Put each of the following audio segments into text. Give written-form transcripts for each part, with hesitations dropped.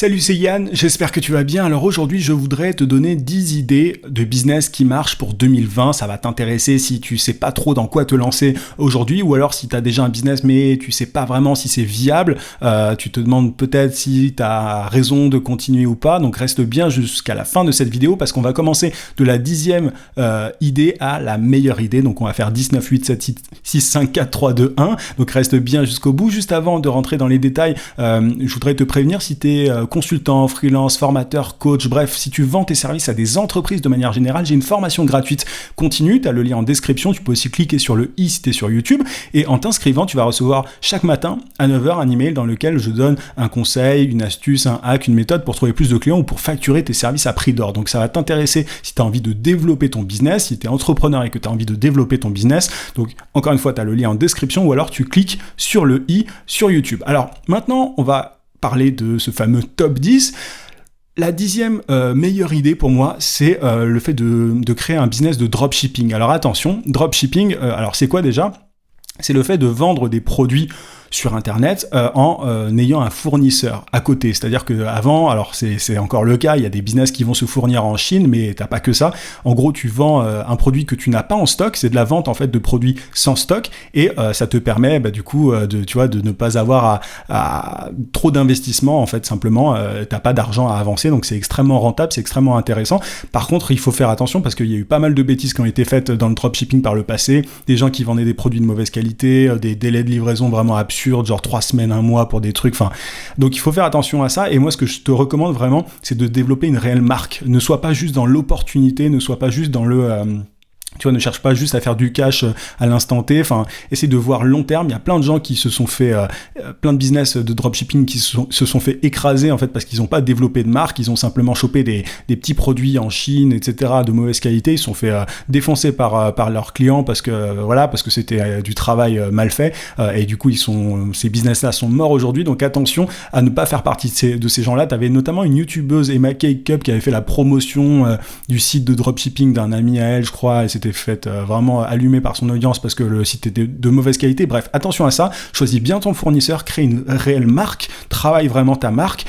Salut, c'est Yann, j'espère que tu vas bien. Alors aujourd'hui, je voudrais te donner 10 idées de business qui marchent pour 2020. Ça va t'intéresser si tu sais pas trop dans quoi te lancer aujourd'hui, ou alors si tu as déjà un business mais tu sais pas vraiment si c'est viable, tu te demandes peut-être si tu as raison de continuer ou pas. Donc reste bien jusqu'à la fin de cette vidéo parce qu'on va commencer de la 10e idée à la meilleure idée. Donc on va faire 10, 9, 8, 7, 6, 5, 4, 3, 2, 1. Donc reste bien jusqu'au bout. Juste avant de rentrer dans les détails, je voudrais te prévenir si tu es consultant, freelance, formateur, coach, bref, si tu vends tes services à des entreprises de manière générale, j'ai une formation gratuite continue, tu as le lien en description, tu peux aussi cliquer sur le i si tu es sur YouTube, et en t'inscrivant, tu vas recevoir chaque matin à 9h un email dans lequel je donne un conseil, une astuce, un hack, une méthode pour trouver plus de clients ou pour facturer tes services à prix d'or. Donc ça va t'intéresser si tu as envie de développer ton business, si tu es entrepreneur et que tu as envie de développer ton business. Donc encore une fois, tu as le lien en description ou alors tu cliques sur le i sur YouTube. Alors maintenant, on va parler de ce fameux top 10. La 10e meilleure idée pour moi, c'est le fait de créer un business de dropshipping. Alors attention, dropshipping, alors c'est quoi déjà ? C'est le fait de vendre des produits sur Internet en ayant un fournisseur à côté. C'est-à-dire qu'avant, alors c'est encore le cas, il y a des business qui vont se fournir en Chine, mais t'as pas que ça. En gros, tu vends un produit que tu n'as pas en stock, c'est de la vente en fait de produits sans stock, et ça te permet du coup de ne pas avoir à trop d'investissement en fait, simplement t'as pas d'argent à avancer, donc c'est extrêmement rentable, c'est extrêmement intéressant. Par contre, il faut faire attention parce qu'il y a eu pas mal de bêtises qui ont été faites dans le dropshipping par le passé, des gens qui vendaient des produits de mauvaise qualité, des délais de livraison vraiment absurdes, genre 3 semaines, 1 mois pour des trucs, donc il faut faire attention à ça. Et moi, ce que je te recommande vraiment, c'est de développer une réelle marque. Ne sois pas juste dans l'opportunité, ne sois pas juste dans tu vois, ne cherche pas juste à faire du cash à l'instant T, essaie de voir long terme. Il y a plein de gens qui se sont fait, plein de business de dropshipping qui se sont fait écraser en fait parce qu'ils n'ont pas développé de marque, ils ont simplement chopé des petits produits en Chine, etc., de mauvaise qualité, ils se sont fait défoncer par leurs clients parce que c'était du travail mal fait, et du coup ces business-là sont morts aujourd'hui. Donc attention à ne pas faire partie de ces gens-là. Tu avais notamment une youtubeuse, Emma Cake Cup, qui avait fait la promotion du site de dropshipping d'un ami à elle, je crois, et c'était fait vraiment allumé par son audience parce que le site était de mauvaise qualité. Bref, attention à ça, choisis bien ton fournisseur, crée une réelle marque, travaille vraiment ta marque,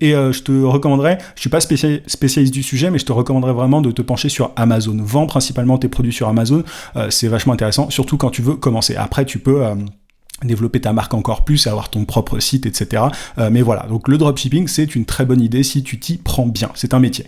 et je te recommanderais, je suis pas spécialiste du sujet, mais je te recommanderais vraiment de te pencher sur Amazon. Vends principalement tes produits sur Amazon, c'est vachement intéressant, surtout quand tu veux commencer. Après, tu peux développer ta marque encore plus, avoir ton propre site, etc. Mais voilà, donc le dropshipping, c'est une très bonne idée si tu t'y prends bien, c'est un métier.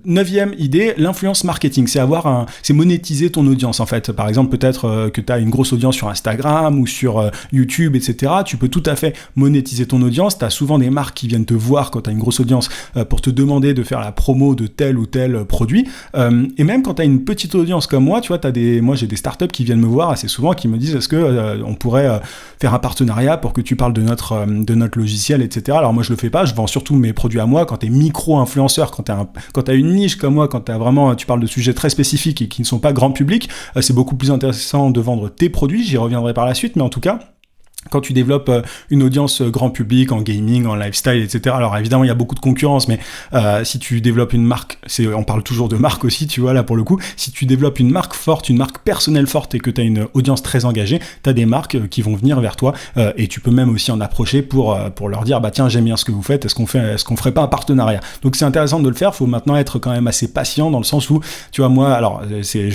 9e idée, l'influence marketing, c'est monétiser ton audience en fait. Par exemple, peut-être que tu as une grosse audience sur Instagram ou sur YouTube, etc. Tu peux tout à fait monétiser ton audience. Tu as souvent des marques qui viennent te voir quand tu as une grosse audience pour te demander de faire la promo de tel ou tel produit. Et même quand tu as une petite audience comme moi, tu vois, moi j'ai des startups qui viennent me voir assez souvent, qui me disent est-ce que on pourrait faire un partenariat pour que tu parles de notre logiciel, etc. Alors moi je le fais pas, je vends surtout mes produits à moi. Quand tu es micro-influenceur, quand tu as une niche comme moi, quand tu parles de sujets très spécifiques et qui ne sont pas grand public, c'est beaucoup plus intéressant de vendre tes produits, j'y reviendrai par la suite, mais en tout cas, quand tu développes une audience grand public en gaming, en lifestyle, etc. Alors évidemment, il y a beaucoup de concurrence, mais si tu développes une marque, on parle toujours de marque aussi, tu vois, là pour le coup, si tu développes une marque forte, une marque personnelle forte et que tu as une audience très engagée, tu as des marques qui vont venir vers toi, et tu peux même aussi en approcher pour leur dire, tiens, j'aime bien ce que vous faites, est-ce qu'on ferait pas un partenariat ? Donc c'est intéressant de le faire, faut maintenant être quand même assez patient dans le sens où, tu vois, moi, alors,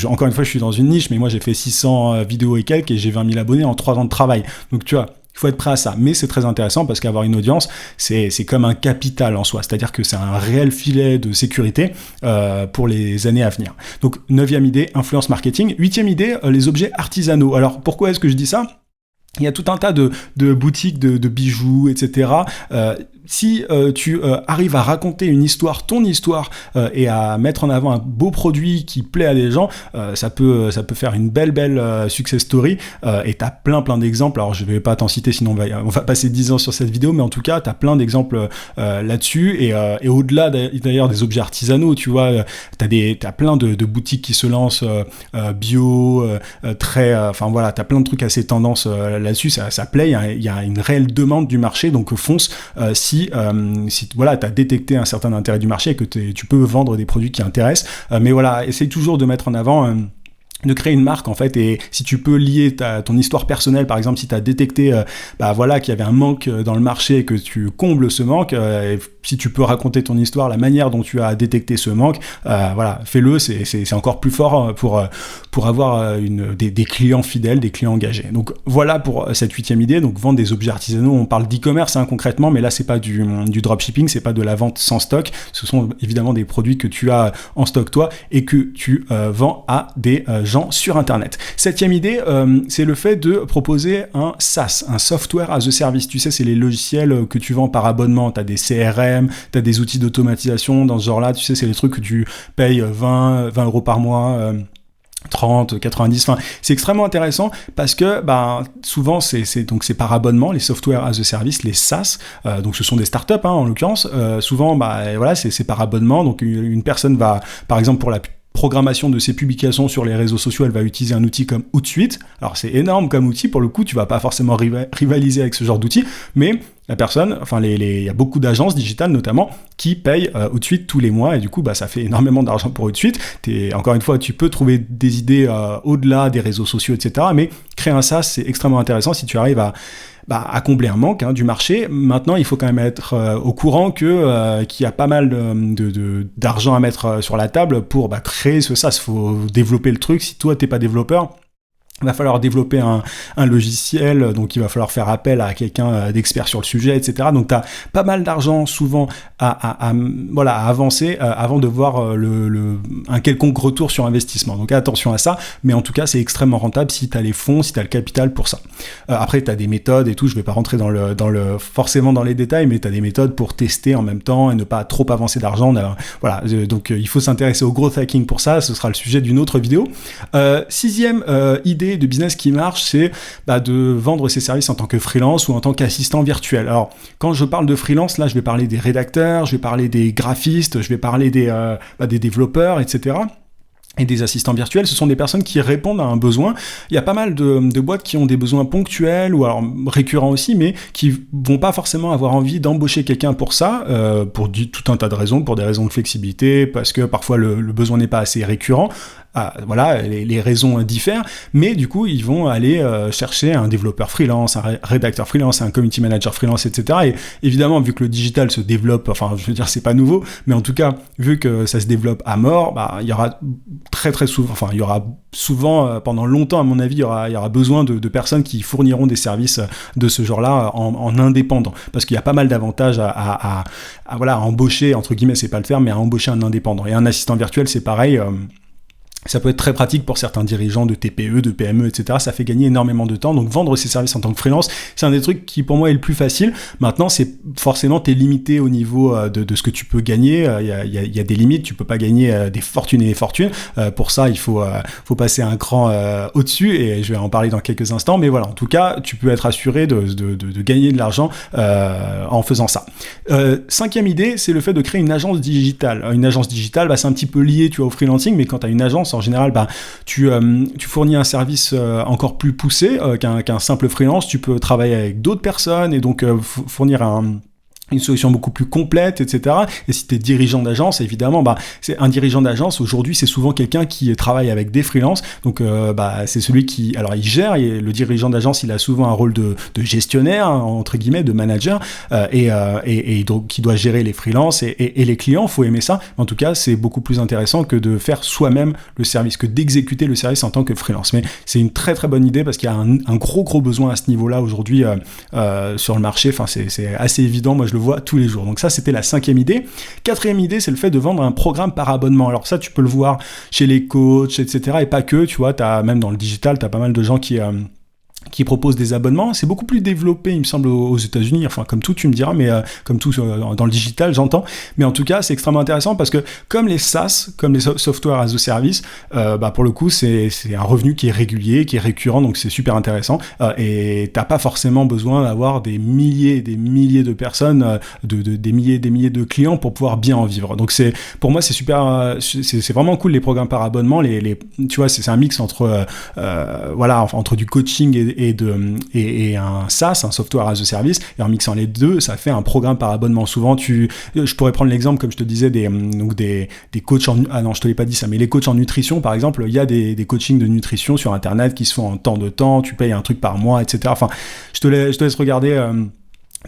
encore une fois, je suis dans une niche, mais moi j'ai fait 600 vidéos et quelques et j'ai 20 000 abonnés en 3 ans de travail. Donc tu vois, il faut être prêt à ça, mais c'est très intéressant parce qu'avoir une audience, c'est comme un capital en soi, c'est-à-dire que c'est un réel filet de sécurité pour les années à venir. Donc 9e idée, influence marketing. 8e idée, les objets artisanaux. Alors pourquoi est-ce que je dis ça ? Il y a tout un tas de boutiques de bijoux, etc. Si tu arrives à raconter une histoire, ton histoire, et à mettre en avant un beau produit qui plaît à des gens, ça peut faire une belle success story, et t'as plein d'exemples. Alors je vais pas t'en citer, sinon on va passer 10 ans sur cette vidéo, mais en tout cas t'as plein d'exemples là-dessus, et au-delà d'ailleurs des objets artisanaux, tu vois, t'as plein de boutiques qui se lancent bio, t'as plein de trucs assez tendance là-dessus, ça plaît, il y a une réelle demande du marché, donc fonce si voilà, tu as détecté un certain intérêt du marché et que tu peux vendre des produits qui intéressent, mais voilà, essaye toujours de mettre en avant de créer une marque en fait, et si tu peux lier ton histoire personnelle, par exemple si tu as détecté voilà, qu'il y avait un manque dans le marché et que tu combles ce manque, et si tu peux raconter ton histoire, la manière dont tu as détecté ce manque, voilà, fais-le, c'est encore plus fort pour avoir des clients fidèles, des clients engagés. Donc voilà pour cette 8e idée, donc vendre des objets artisanaux. On parle d'e-commerce concrètement, mais là c'est pas du dropshipping, c'est pas de la vente sans stock, ce sont évidemment des produits que tu as en stock toi et que tu vends à des gens sur Internet. 7e idée, c'est le fait de proposer un SaaS, un Software as a Service. Tu sais, c'est les logiciels que tu vends par abonnement. Tu as des CRM, tu as des outils d'automatisation dans ce genre-là. Tu sais, c'est les trucs que tu payes 20 euros par mois. 30, 90, enfin, c'est extrêmement intéressant parce que souvent c'est par abonnement, les software as a service, les SaaS, donc ce sont des startups en l'occurrence, souvent voilà, c'est par abonnement, donc une personne va, par exemple pour la programmation de ses publications sur les réseaux sociaux, elle va utiliser un outil comme Hootsuite. Alors c'est énorme comme outil, pour le coup tu vas pas forcément rivaliser avec ce genre d'outil, mais la personne, enfin il y a beaucoup d'agences digitales notamment qui payent Hootsuite tous les mois, et du coup ça fait énormément d'argent pour Hootsuite. Encore une fois, tu peux trouver des idées au-delà des réseaux sociaux, etc. Mais créer un SaaS, c'est extrêmement intéressant si tu arrives à combler un manque du marché. Maintenant, il faut quand même être au courant qu'il y a pas mal d'argent à mettre sur la table pour créer ce SaaS. Il faut développer le truc. Si toi, t'es pas développeur, il va falloir développer un logiciel, donc il va falloir faire appel à quelqu'un d'expert sur le sujet, etc. Donc tu as pas mal d'argent souvent à avancer avant de voir un quelconque retour sur investissement. Donc attention à ça, mais en tout cas c'est extrêmement rentable si tu as les fonds, si tu as le capital pour ça. Après tu as des méthodes et tout, je vais pas rentrer forcément dans les détails, mais tu as des méthodes pour tester en même temps et ne pas trop avancer d'argent. Donc il faut s'intéresser au growth hacking pour ça, ce sera le sujet d'une autre vidéo. 6e idée de business qui marche, c'est de vendre ses services en tant que freelance ou en tant qu'assistant virtuel. Alors, quand je parle de freelance, là, je vais parler des rédacteurs, je vais parler des graphistes, je vais parler des développeurs, etc. Et des assistants virtuels, ce sont des personnes qui répondent à un besoin. Il y a pas mal de boîtes qui ont des besoins ponctuels ou alors récurrents aussi, mais qui vont pas forcément avoir envie d'embaucher quelqu'un pour ça, pour tout un tas de raisons, pour des raisons de flexibilité, parce que parfois le besoin n'est pas assez récurrent. Voilà, les raisons diffèrent, mais du coup, ils vont aller chercher un développeur freelance, un rédacteur freelance, un community manager freelance, etc. Et évidemment, vu que le digital se développe, enfin, je veux dire, c'est pas nouveau, mais en tout cas, vu que ça se développe à mort, il y aura très souvent, enfin, il y aura souvent, pendant longtemps, à mon avis, il y aura besoin de personnes qui fourniront des services de ce genre-là en indépendant, parce qu'il y a pas mal d'avantages à embaucher, entre guillemets, c'est pas le terme, mais à embaucher un indépendant. Et un assistant virtuel, c'est pareil. Ça peut être très pratique pour certains dirigeants de TPE, de PME, etc. Ça fait gagner énormément de temps. Donc, vendre ses services en tant que freelance, c'est un des trucs qui, pour moi, est le plus facile. Maintenant, c'est forcément, t'es limité au niveau de ce que tu peux gagner. Il y a des limites. Tu peux pas gagner des fortunes et des fortunes. Pour ça, il faut passer un cran au-dessus, et je vais en parler dans quelques instants. Mais voilà, en tout cas, tu peux être assuré de gagner de l'argent en faisant ça. 5e idée, c'est le fait de créer une agence digitale. Une agence digitale, c'est un petit peu lié, tu vois, au freelancing, mais quand tu as une agence, en général, tu fournis un service encore plus poussé qu'un simple freelance. Tu peux travailler avec d'autres personnes et donc fournir une solution beaucoup plus complète, etc. Et si tu es dirigeant d'agence, évidemment, c'est un dirigeant d'agence, aujourd'hui, c'est souvent quelqu'un qui travaille avec des freelances. Donc, c'est celui qui... Alors, il gère, et le dirigeant d'agence, il a souvent un rôle de gestionnaire, entre guillemets, de manager, et donc, qui doit gérer les freelances et les clients. Faut aimer ça. En tout cas, c'est beaucoup plus intéressant que de faire soi-même le service, que d'exécuter le service en tant que freelance. Mais c'est une très, très bonne idée parce qu'il y a un gros besoin à ce niveau-là aujourd'hui sur le marché. Enfin, c'est assez évident. Moi, je le vois tous les jours. Donc ça, c'était la 5e idée. 4e idée, c'est le fait de vendre un programme par abonnement. Alors ça, tu peux le voir chez les coachs, etc. Et pas que, tu vois, même dans le digital, tu as pas mal de gens qui proposent des abonnements. C'est beaucoup plus développé, il me semble, aux États-Unis. Enfin, comme tout, tu me diras, mais comme tout dans le digital, j'entends. Mais en tout cas, c'est extrêmement intéressant parce que comme les SaaS, comme les software as a service, pour le coup, c'est un revenu qui est régulier, qui est récurrent, donc c'est super intéressant. Et t'as pas forcément besoin d'avoir des milliers et des milliers de personnes, des milliers et des milliers de clients pour pouvoir bien en vivre. Donc pour moi, c'est super, c'est vraiment cool les programmes par abonnement. Tu vois, c'est un mix entre du coaching et un SaaS, un software as a service, et en mixant les deux, ça fait un programme par abonnement. Souvent, je pourrais prendre l'exemple, comme je te disais, des coachs non, je te l'ai pas dit ça, mais les coachs en nutrition, par exemple, il y a des coachings de nutrition sur Internet qui se font en temps de temps, tu payes un truc par mois, etc. Enfin, je te laisse regarder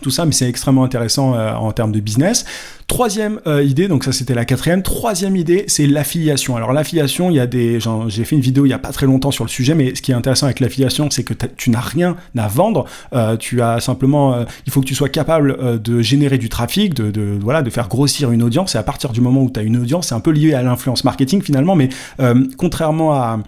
tout ça, mais c'est extrêmement intéressant en termes de business. Troisième idée, donc ça c'était la quatrième. Troisième idée, c'est l'affiliation. Alors l'affiliation, j'ai fait une vidéo il y a pas très longtemps sur le sujet, mais ce qui est intéressant avec l'affiliation, c'est que tu n'as rien à vendre. Tu as simplement, il faut que tu sois capable de générer du trafic, de faire grossir une audience. Et à partir du moment où tu as une audience, c'est un peu lié à l'influence marketing finalement, mais contrairement à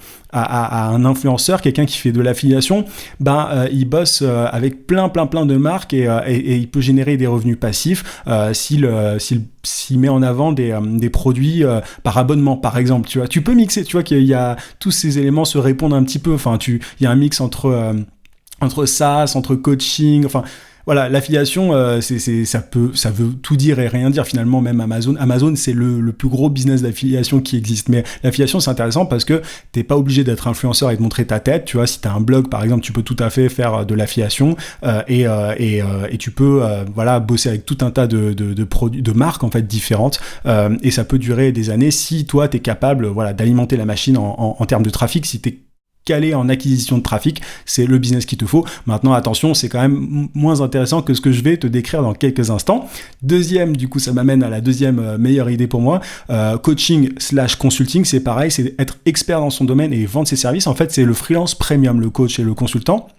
un influenceur, quelqu'un qui fait de l'affiliation, il bosse avec plein de marques et il peut générer des revenus passifs s'il met en avant des produits par abonnement, par exemple. Tu vois, tu peux mixer, tu vois qu'il y a tous ces éléments se répondent un petit peu. Enfin, il y a un mix entre SaaS, entre coaching, enfin. Voilà, l'affiliation, ça veut tout dire et rien dire. Finalement, même Amazon, c'est le plus gros business d'affiliation qui existe. Mais l'affiliation, c'est intéressant parce que t'es pas obligé d'être influenceur et de montrer ta tête. Tu vois, si t'as un blog, par exemple, tu peux tout à fait faire de l'affiliation et tu peux bosser avec tout un tas de produits, de marques en fait différentes. Et ça peut durer des années si toi t'es capable, d'alimenter la machine en termes de trafic. Si t'es calé en acquisition de trafic, c'est le business qu'il te faut. Maintenant, attention, c'est quand même moins intéressant que ce que je vais te décrire dans quelques instants. Deuxième, du coup, ça m'amène à la deuxième meilleure idée pour moi. Coaching/consulting, c'est pareil, c'est être expert dans son domaine et vendre ses services. En fait, c'est le freelance premium, le coach et le consultant.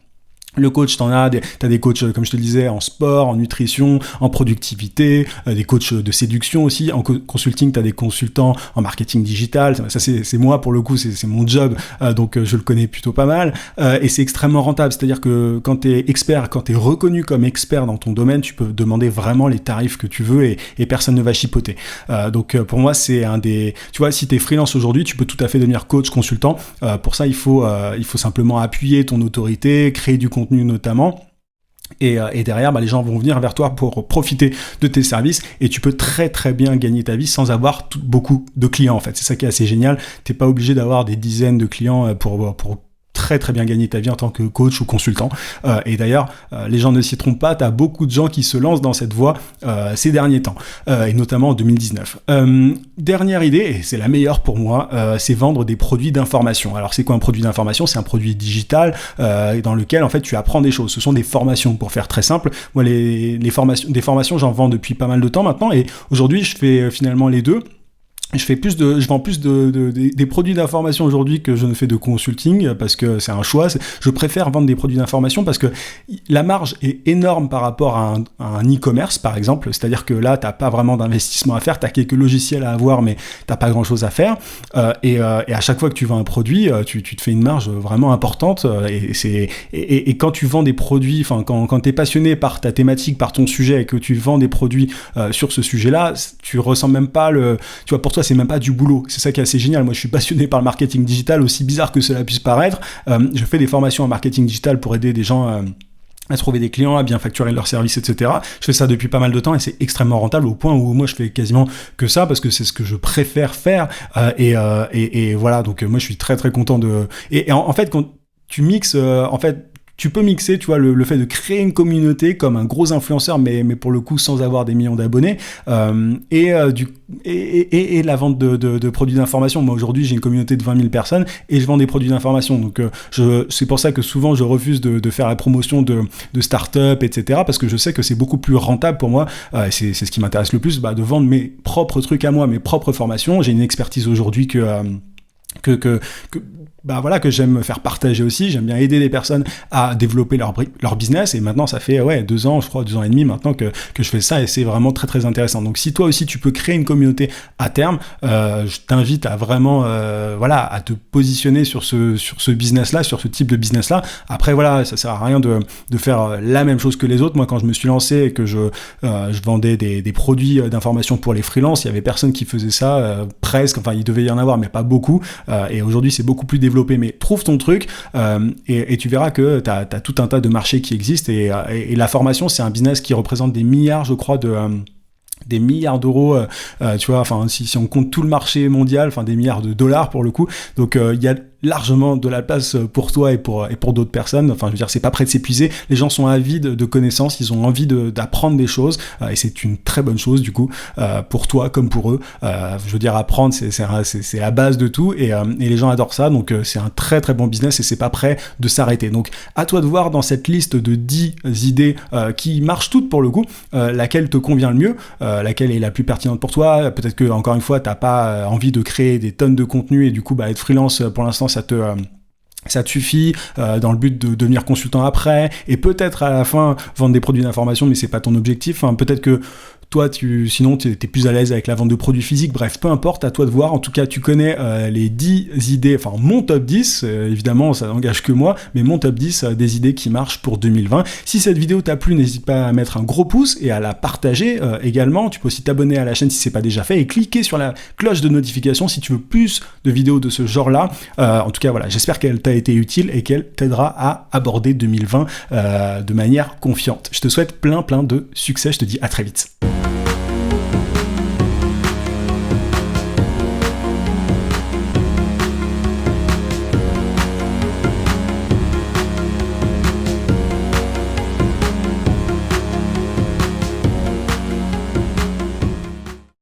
Le coach, t'as des coachs, comme je te le disais, en sport, en nutrition, en productivité, des coachs de séduction aussi. En consulting, t'as des consultants en marketing digital. Ça, c'est moi, pour le coup, c'est mon job, donc je le connais plutôt pas mal. Et c'est extrêmement rentable. C'est-à-dire que quand t'es expert, quand t'es reconnu comme expert dans ton domaine, tu peux demander vraiment les tarifs que tu veux et personne ne va chipoter. Donc pour moi, c'est tu vois, si t'es freelance aujourd'hui, tu peux tout à fait devenir coach, consultant. Pour ça, il faut simplement appuyer ton autorité, créer du contenu notamment. Et derrière, les gens vont venir vers toi pour profiter de tes services et tu peux très très bien gagner ta vie sans avoir beaucoup de clients en fait. C'est ça qui est assez génial. T'es pas obligé d'avoir des dizaines de clients pour très très bien gagner ta vie en tant que coach ou consultant. Et d'ailleurs, les gens ne s'y trompent pas, tu as beaucoup de gens qui se lancent dans cette voie ces derniers temps, et notamment en 2019. Dernière idée, et c'est la meilleure pour moi, c'est vendre des produits d'information. Alors c'est quoi un produit d'information ? C'est un produit digital dans lequel en fait tu apprends des choses. Ce sont des formations, pour faire très simple. Moi, des formations, j'en vends depuis pas mal de temps maintenant, et aujourd'hui je fais finalement les deux. Je vends plus des produits d'information aujourd'hui que je ne fais de consulting parce que c'est un choix. Je préfère vendre des produits d'information parce que la marge est énorme par rapport à un e-commerce, par exemple. C'est-à-dire que là, t'as pas vraiment d'investissement à faire, t'as quelques logiciels à avoir, mais t'as pas grand-chose à faire. Et à chaque fois que tu vends un produit, tu te fais une marge vraiment importante. Et quand tu vends des produits, enfin quand t'es passionné par ta thématique, par ton sujet, et que tu vends des produits sur ce sujet-là, tu ressens même pas tu vois, pour toi, c'est même pas du boulot. C'est ça qui est assez génial. Moi, je suis passionné par le marketing digital, aussi bizarre que cela puisse paraître. Je fais des formations en marketing digital pour aider des gens à trouver des clients, à bien facturer leurs services, etc. Je fais ça depuis pas mal de temps et c'est extrêmement rentable au point où moi, je fais quasiment que ça parce que c'est ce que je préfère faire. Et voilà, donc moi, je suis très, très content Et en fait, quand tu mixes, tu peux mixer, tu vois, le fait de créer une communauté comme un gros influenceur, mais pour le coup sans avoir des millions d'abonnés, et la vente de produits d'information. Moi aujourd'hui j'ai une communauté de 20 000 personnes et je vends des produits d'information. Donc c'est pour ça que souvent je refuse de faire la promotion de start-up, etc. Parce que je sais que c'est beaucoup plus rentable pour moi. C'est ce qui m'intéresse le plus, de vendre mes propres trucs à moi, mes propres formations. J'ai une expertise aujourd'hui que j'aime faire partager aussi. J'aime bien aider les personnes à développer leur business et maintenant ça fait 2 ans et demi maintenant que je fais ça et c'est vraiment très très intéressant. Donc si toi aussi tu peux créer une communauté à terme, je t'invite à vraiment à te positionner sur ce business là, sur ce type de business là. Après ça sert à rien de faire la même chose que les autres. Moi quand je me suis lancé et que je vendais des produits d'information pour les freelances, il y avait personne qui faisait ça, presque, il devait y en avoir mais pas beaucoup, et aujourd'hui c'est beaucoup plus développé, mais trouve ton truc et tu verras que tu as tout un tas de marchés qui existent et la formation c'est un business qui représente des milliards, je crois, des milliards d'euros, tu vois, si on compte tout le marché mondial, des milliards de dollars pour le coup. Donc il y a largement de la place pour toi et pour d'autres personnes. Enfin, je veux dire, c'est pas prêt de s'épuiser. Les gens sont avides de connaissances, ils ont envie d'apprendre des choses, et c'est une très bonne chose du coup pour toi comme pour eux. Je veux dire, apprendre, c'est la base de tout, et les gens adorent ça. Donc c'est un très très bon business et c'est pas prêt de s'arrêter. Donc à toi de voir dans cette liste de 10 idées qui marchent toutes pour le coup, laquelle te convient le mieux, laquelle est la plus pertinente pour toi. Peut-être que encore une fois t'as pas envie de créer des tonnes de contenu et du coup être freelance pour l'instant ça te suffit dans le but de devenir consultant après, et peut-être à la fin vendre des produits d'information, mais c'est pas ton objectif. Peut-être que toi, sinon, tu es plus à l'aise avec la vente de produits physiques. Bref, peu importe, à toi de voir. En tout cas, tu connais les 10 idées, enfin mon top 10, évidemment, ça n'engage que moi, mais mon top 10 des idées qui marchent pour 2020. Si cette vidéo t'a plu, n'hésite pas à mettre un gros pouce et à la partager également. Tu peux aussi t'abonner à la chaîne si c'est pas déjà fait et cliquer sur la cloche de notification si tu veux plus de vidéos de ce genre-là. En tout cas, voilà, j'espère qu'elle t'a été utile et qu'elle t'aidera à aborder 2020 de manière confiante. Je te souhaite plein de succès. Je te dis à très vite.